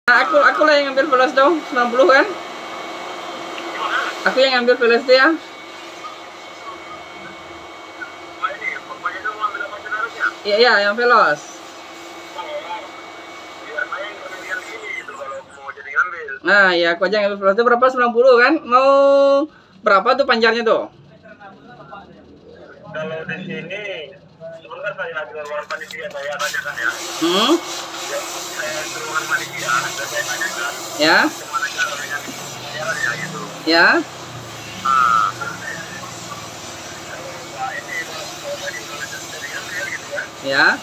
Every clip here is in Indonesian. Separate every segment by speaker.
Speaker 1: Nah, aku lah yang ambil flash dong, 90 kan? Aku yang ambil flash dia. Iya, iya, yang velos. Nah, ya aku aja ngambil velos itu berapa? 90 kan? Mau berapa tuh panjarnya tuh?
Speaker 2: Kalau di sini sebentar saya lagi keluar panitia, saya tanyakan ya. Saya keluar panitia, saya tanyakan.
Speaker 1: Ya.
Speaker 2: Gimana cara dengan jalannya gitu.
Speaker 1: Ya. Ya.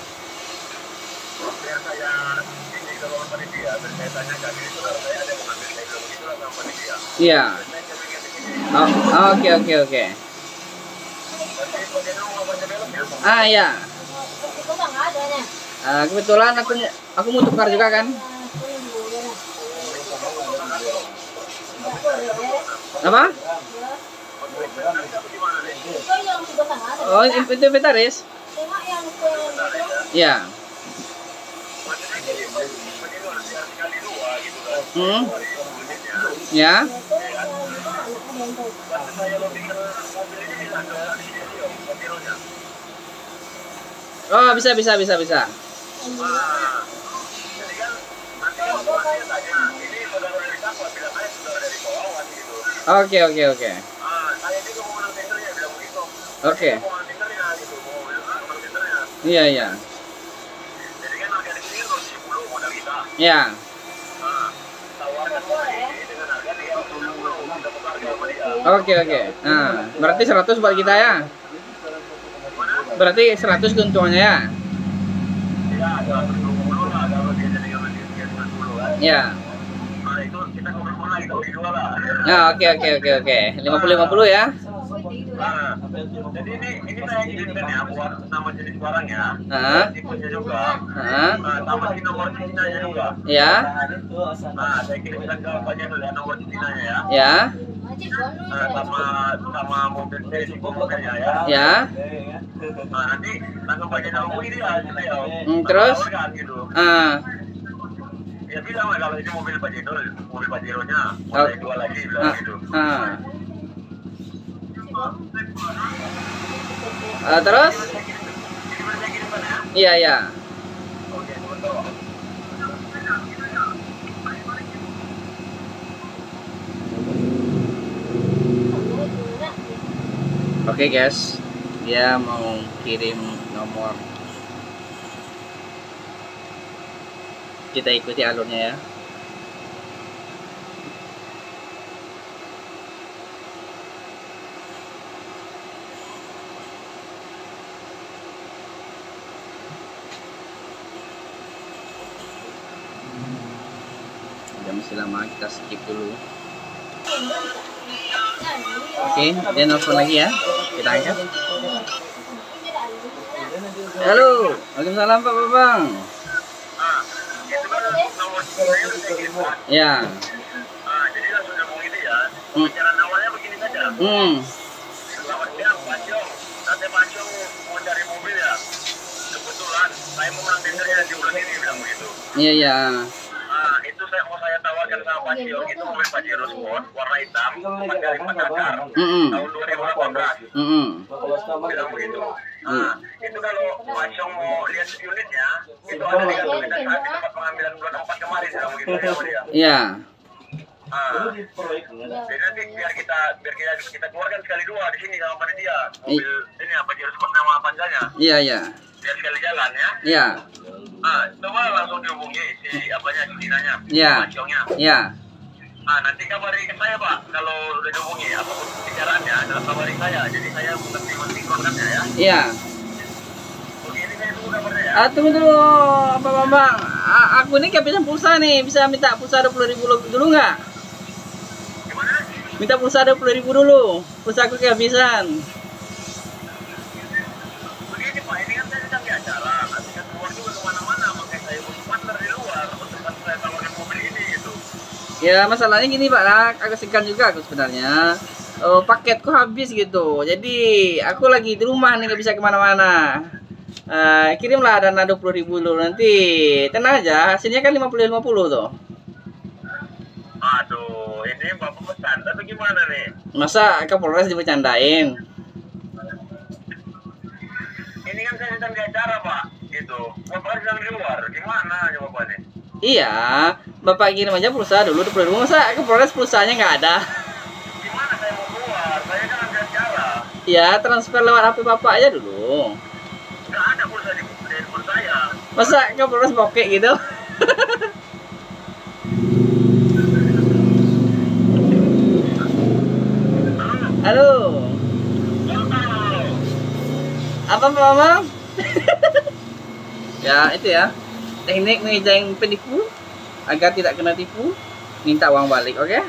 Speaker 2: Biar saya ini keluar panitia, saya tanyakan ini saudara saya ada mengambil saya begitu lah sama panitia.
Speaker 1: Iya. Oke. Ah ya. Kebetulan aku mau tukar juga kan. Apa? Oh, itu inventaris. Ya. Ya. Oh, bisa. Oke. Oke. Iya. Ya. Oke. Nah, berarti 100 buat kita ya. Berarti 100 keuntungannya ya. Ya. Ya, oke. 50-50 ya.
Speaker 2: Jadi ini saya kirimkan ya buat nama jenis barang ya. Tipenya juga. Sama di nomor cincanya juga.
Speaker 1: Ya.
Speaker 2: Nah, saya kirimkan ke Pak Jenul ya nomor cincanya ya.
Speaker 1: Ya.
Speaker 2: Sama mobil saya di mobilnya ya.
Speaker 1: Ya.
Speaker 2: Nah, nanti tanggung Pak Jenul ini ya gitu ya.
Speaker 1: Terus?
Speaker 2: Gitu. Ya bilang lah kalau ini mobil Pak Jenul, mobil Pajeronya, mau saya jual lagi bilang gitu.
Speaker 1: Terus? Iya. Oke guys, dia mau kirim nomor. Kita ikuti alurnya ya. Udah masih lama, kita skip dulu. Oke, dia nelfon lagi ya. Kita angkat. Halo, waalaikumsalam Pak Babang. Ya.
Speaker 2: Jadi langsung ngomong itu ya. Pembicaraan awalnya begini saja. Selamat siang Pak Jong. Nanti Pak Jong mau cari mobil ya. Kebetulan saya mau menang tendernya di bulan ini bilang begitu.
Speaker 1: Iya.
Speaker 2: Itu saya tawarkan sama Pak Jong, itu mobil Pajero Sport warna hitam, cuma dari Makassar, tahun 2018. Bilang begitu. Itu kalau Pak Jong mau lihat unitnya, itu ada di kantor kita saat di tempat pengambilan bulan 4 kemarin, bilang begitu ya dia.
Speaker 1: Iya.
Speaker 2: Jadi nanti biar kita keluarkan sekali dua di sini sama panitia mobil ini apa Pajero Sport nama panjangnya.
Speaker 1: Iya.
Speaker 2: Biar sekali jalan ya.
Speaker 1: Iya.
Speaker 2: Coba langsung dihubungi si Dinanya,
Speaker 1: Iya.
Speaker 2: Pak Jongnya.
Speaker 1: Iya.
Speaker 2: Nanti kabari ke saya Pak, kalau udah dihubungi apapun pembicaraannya adalah kabari saya, jadi saya mesti mensinkronkannya ya.
Speaker 1: Iya.
Speaker 2: Begini saya tunggu kabarnya ya.
Speaker 1: Tunggu dulu Pak Bambang. Aku ini kehabisan pulsa nih, bisa minta pulsa 20.000 dulu nggak?
Speaker 2: Gimana?
Speaker 1: Minta pulsa 20.000 dulu, pulsa aku kehabisan.
Speaker 2: Begini Pak, ini kan saya sedang di acara, nanti kan keluar juga kemana-mana, makanya saya butuh partner di luar untuk saya tawarkan mobil ini gitu.
Speaker 1: Ya masalahnya gini Pak, agak segan juga aku sebenarnya. Paketku habis gitu, jadi aku lagi di rumah nih nggak bisa kemana-mana. Kirimlah dana 20.000 dulu, nanti tenang aja, hasilnya kan 50-50 tuh.
Speaker 2: Aduh, ini Bapak bercanda atau gimana nih?
Speaker 1: Masa Kapolres dibercandain?
Speaker 2: Ini kan saya sedang di acara, Pak. Gitu. Bapak sedang di luar. Gimana jawabannya?
Speaker 1: Iya, Bapak kirim aja pulsa dulu di rumah. Masa Kapolres pulsanya nggak ada?
Speaker 2: Gimana saya mau keluar? Saya kan di acara.
Speaker 1: Ya, transfer lewat HP Bapak aja dulu.
Speaker 2: Nggak ada pulsa di handphone saya.
Speaker 1: Masa Kapolres bokek gitu? Halo. Apa Mama? Ya, itu ya. Teknik mengejaring penipu agar tidak kena tipu, minta uang balik, oke?